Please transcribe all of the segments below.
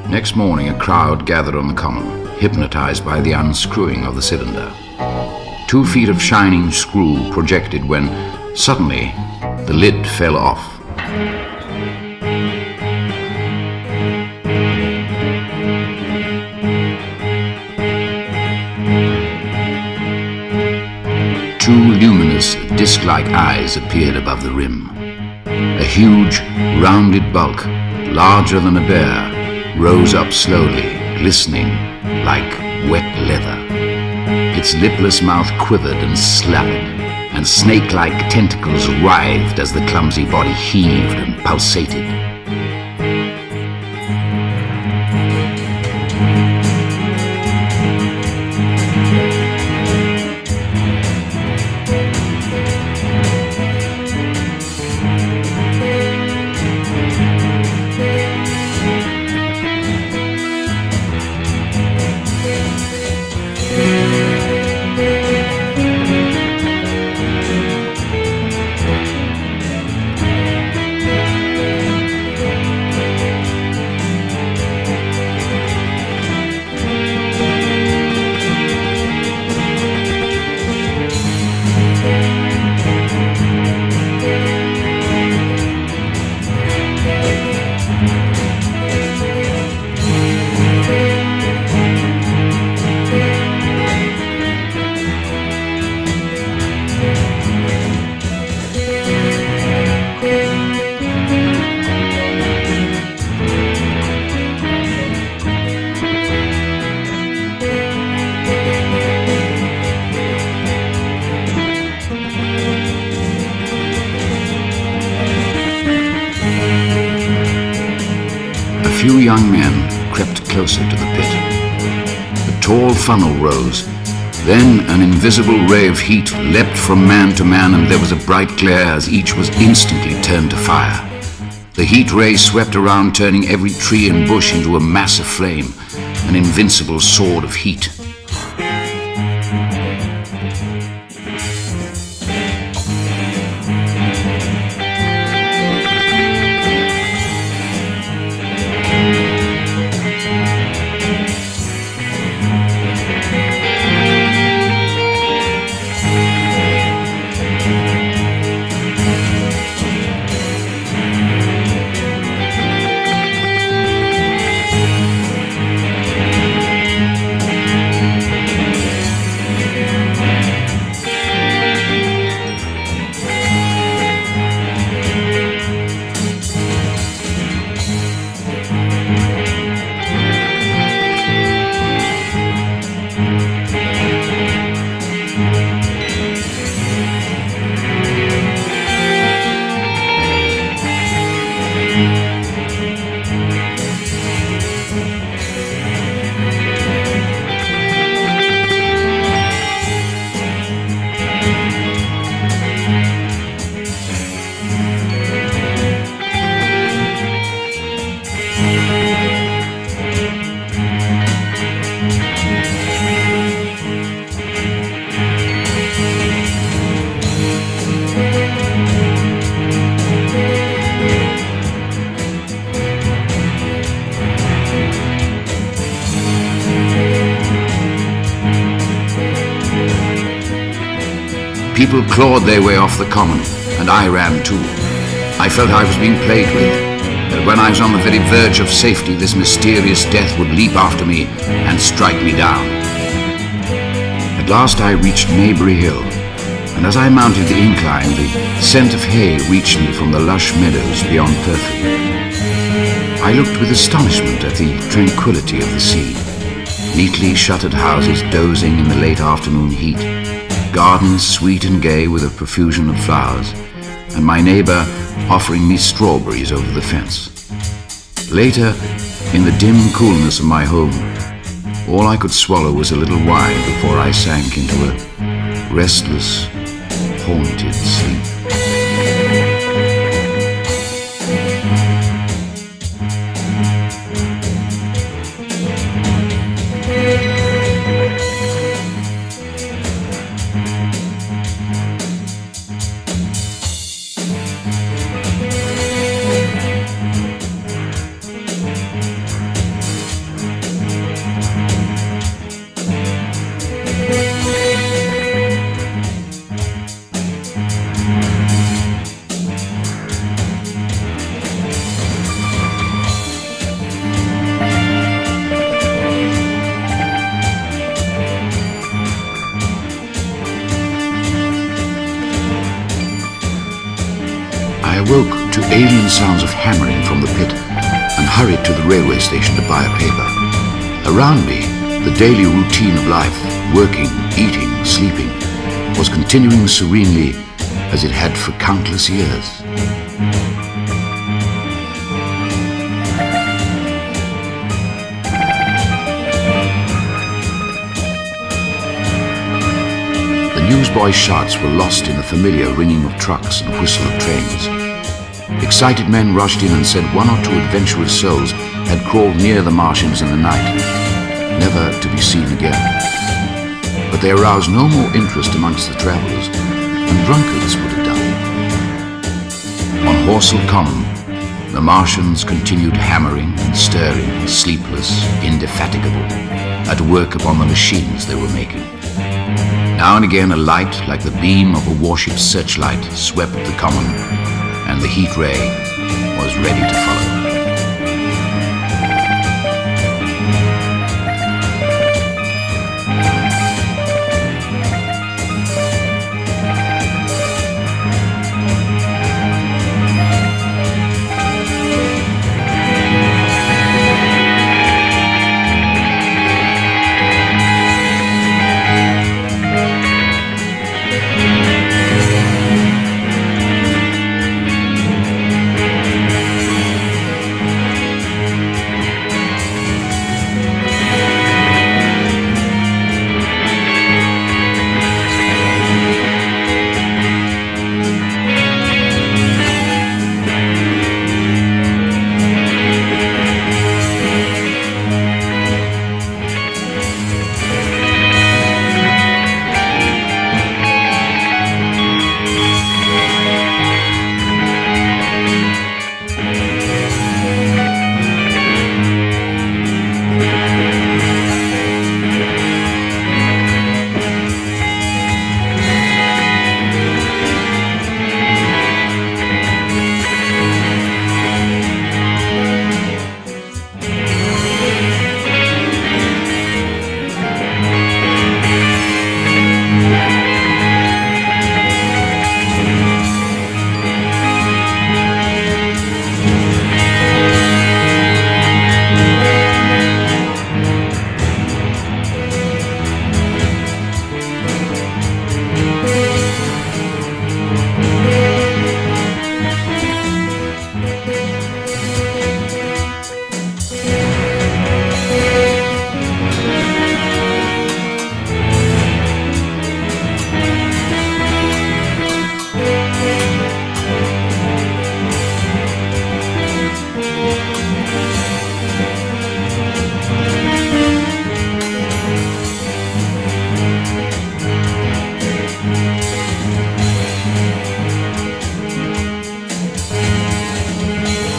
Next morning, a crowd gathered on the common, hypnotized by the unscrewing of the cylinder. 2 feet of shining screw projected when, suddenly, the lid fell off. Two luminous, disc-like eyes appeared above the rim. A huge, rounded bulk, larger than a bear, rose up slowly, glistening like wet leather. Its lipless mouth quivered and slavered, and snake-like tentacles writhed as the clumsy body heaved and pulsated. A few young men crept closer to the pit. The tall funnel rose. Then an invisible ray of heat leapt from man to man, and there was a bright glare as each was instantly turned to fire. The heat ray swept around, turning every tree and bush into a mass of flame, an invincible sword of heat. People clawed their way off the common, and I ran too. I felt I was being played with, that when I was on the very verge of safety, this mysterious death would leap after me and strike me down. At last I reached Maybury Hill, and as I mounted the incline, the scent of hay reached me from the lush meadows beyond Purfleet. I looked with astonishment at the tranquility of the sea. Neatly shuttered houses dozing in the late afternoon heat, gardens sweet and gay with a profusion of flowers, and my neighbor offering me strawberries over the fence. Later, in the dim coolness of my home, all I could swallow was a little wine before I sank into a restless, haunted sleep. woke to alien sounds of hammering from the pit and hurried to the railway station to buy a paper. Around me, the daily routine of life, working, eating, sleeping, was continuing serenely as it had for countless years. The newsboys' shouts were lost in the familiar ringing of trucks and whistle of trains. Excited men rushed in and said one or two adventurous souls had crawled near the Martians in the night, never to be seen again. But they aroused no more interest amongst the travellers than drunkards would have done. On Horsell Common, the Martians continued hammering and stirring, sleepless, indefatigable, at work upon the machines they were making. Now and again a light like the beam of a warship's searchlight swept the common, and the heat ray was ready to follow.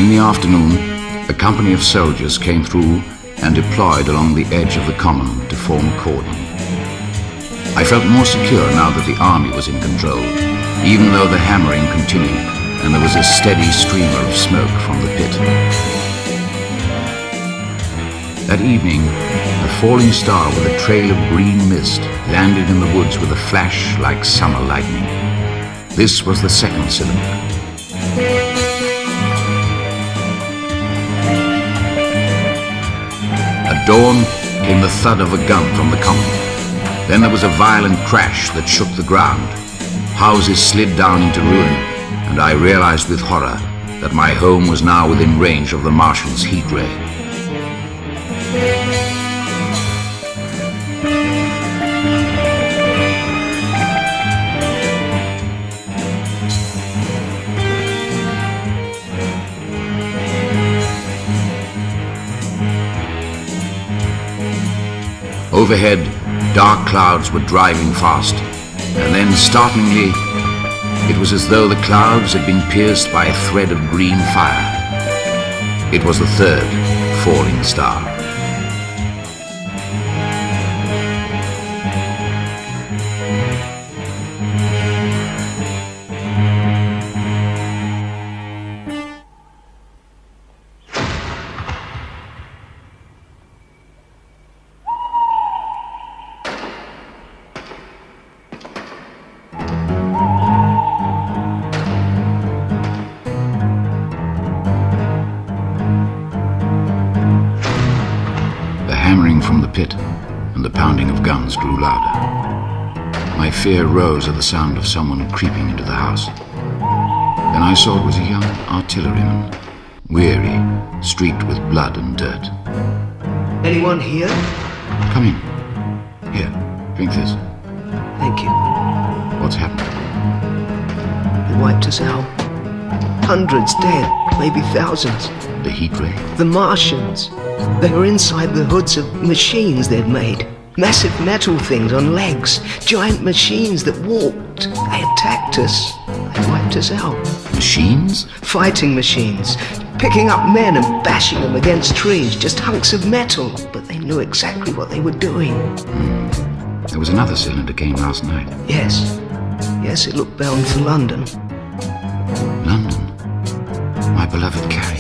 In the afternoon, a company of soldiers came through and deployed along the edge of the common to form a cordon. I felt more secure now that the army was in control, even though the hammering continued and there was a steady streamer of smoke from the pit. That evening, a falling star with a trail of green mist landed in the woods with a flash like summer lightning. This was the second cylinder. At dawn came the thud of a gun from the common. Then there was a violent crash that shook the ground. Houses slid down into ruin, and I realized with horror that my home was now within range of the Martian's heat ray. Overhead, dark clouds were driving fast, and then, startlingly, it was as though the clouds had been pierced by a thread of green fire. It was the third falling star. from the pit, and the pounding of guns grew louder. My fear rose at the sound of someone creeping into the house. Then I saw it was a young artilleryman, weary, streaked with blood and dirt. Anyone here? Come in. Here, drink this. Thank you. What's happened? They wiped us out. Hundreds dead, maybe thousands. The heat ray? The Martians. They were inside the hoods of machines they'd made. Massive metal things on legs. Giant machines that walked. They attacked us. They wiped us out. Machines? Fighting machines. Picking up men and bashing them against trees. Just hunks of metal. But they knew exactly what they were doing. There was another cylinder came last night. Yes. Yes, it looked bound for London. London? My beloved Carrie.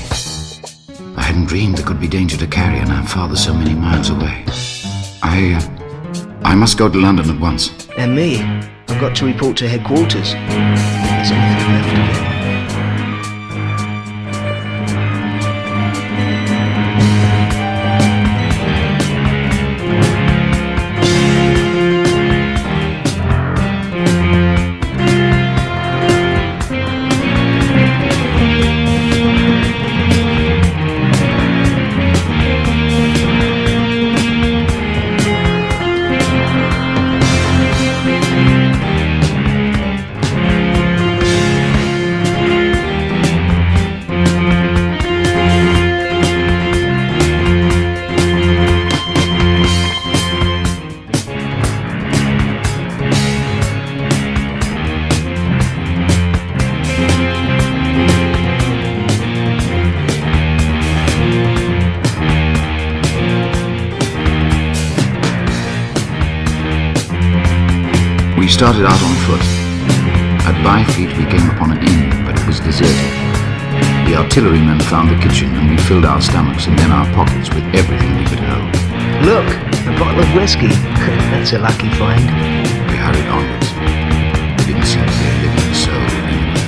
I hadn't dreamed there could be danger to Carrie and her father so many miles away. I must go to London at once. And me. I've got to report to headquarters. There's anything left of it. We started out on foot. At Byfleet we came upon an inn, but it was deserted. The artillerymen found the kitchen and we filled our stomachs and then our pockets with everything we could hold. Look, a bottle of whiskey. That's a lucky find. We hurried onwards. There didn't seem to be a living soul anywhere.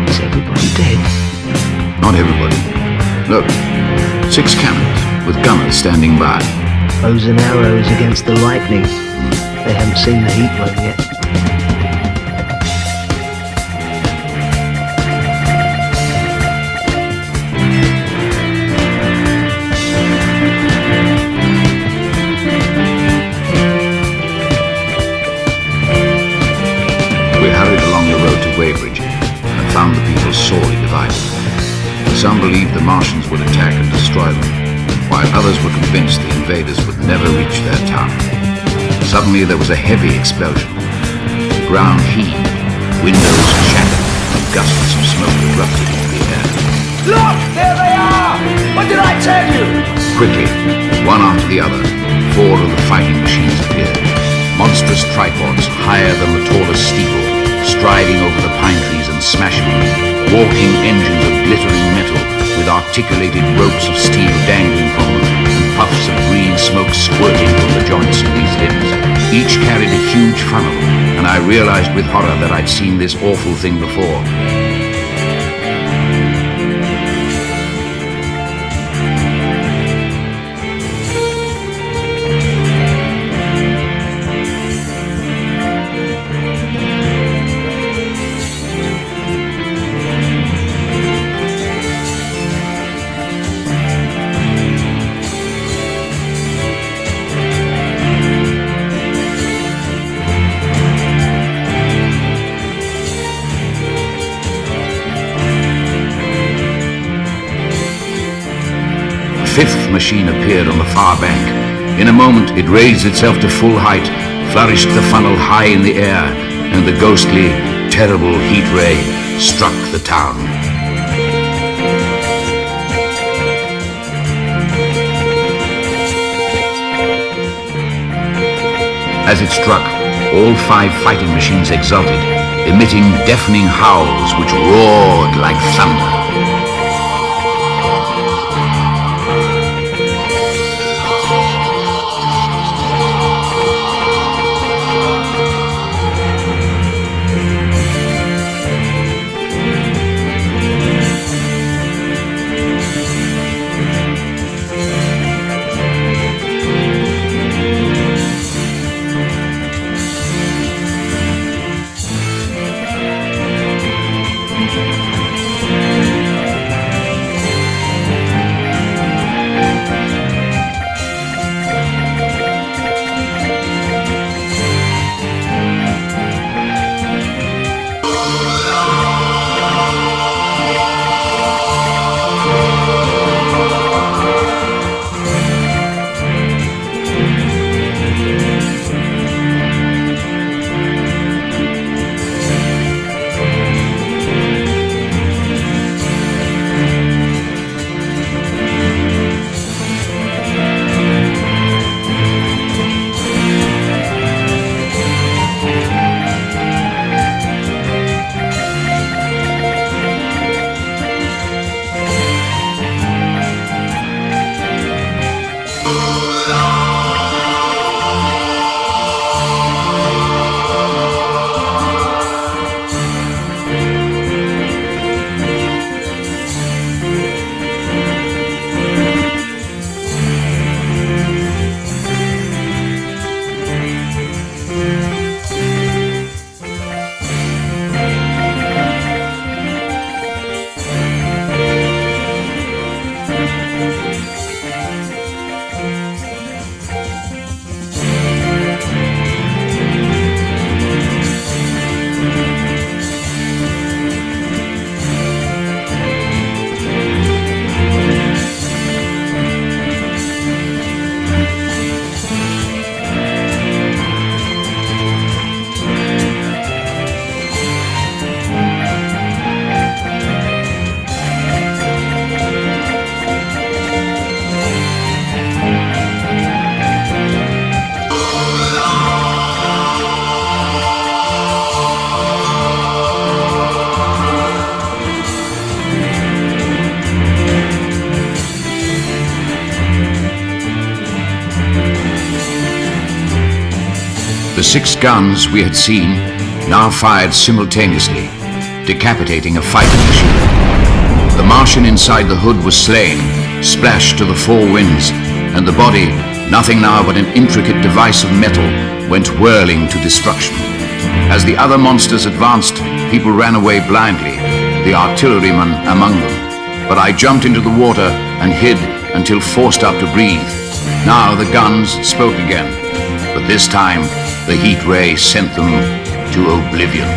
Is everybody dead? Not everybody. Look, 6 cannons with gunners standing by. Bows and arrows against the lightning. They haven't seen the heat wave yet. We hurried along the road to Weybridge and found the people sorely divided. Some believed the Martians would attack and destroy them, while others were convinced the invaders would never reach their town. Suddenly there was a heavy explosion. The ground heaved, windows shattered, and gusts of smoke erupted into the air. Look! There they are! What did I tell you? Quickly, one after the other, 4 of the fighting machines appeared. Monstrous tripods higher than the tallest steeple, striding over the pine trees and smashing them. Walking engines of glittering metal, with articulated ropes of steel dangling from them, and puffs of green smoke squirting from the joints of these limbs. Each carried a huge funnel, and I realized with horror that I'd seen this awful thing before. A 5th machine appeared on the far bank. In a moment it raised itself to full height, flourished the funnel high in the air, and the ghostly, terrible heat ray struck the town. As it struck, all 5 fighting machines exulted, emitting deafening howls which roared like thunder. The 6 guns we had seen now fired simultaneously, decapitating a fighting machine. The Martian inside the hood was slain, splashed to the 4 winds, and the body, nothing now but an intricate device of metal, went whirling to destruction. As the other monsters advanced, people ran away blindly, the artilleryman among them. But I jumped into the water and hid until forced up to breathe. Now the guns spoke again, but this time the heat ray sent them to oblivion.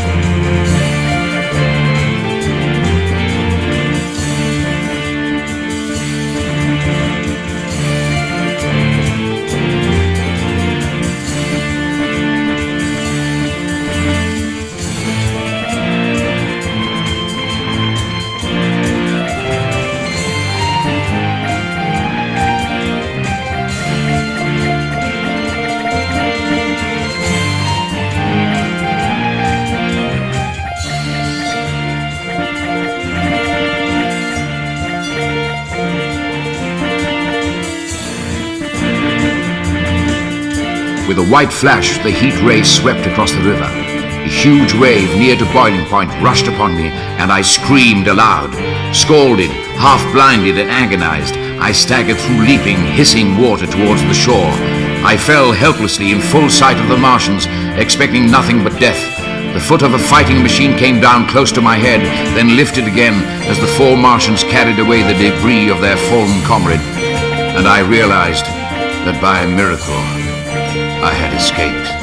With a white flash, the heat ray swept across the river. A huge wave near to boiling point rushed upon me, and I screamed aloud. Scalded, half-blinded and agonized, I staggered through leaping, hissing water towards the shore. I fell helplessly in full sight of the Martians, expecting nothing but death. The foot of a fighting machine came down close to my head, then lifted again as the 4 Martians carried away the debris of their fallen comrade. And I realized that by a miracle, I had escaped.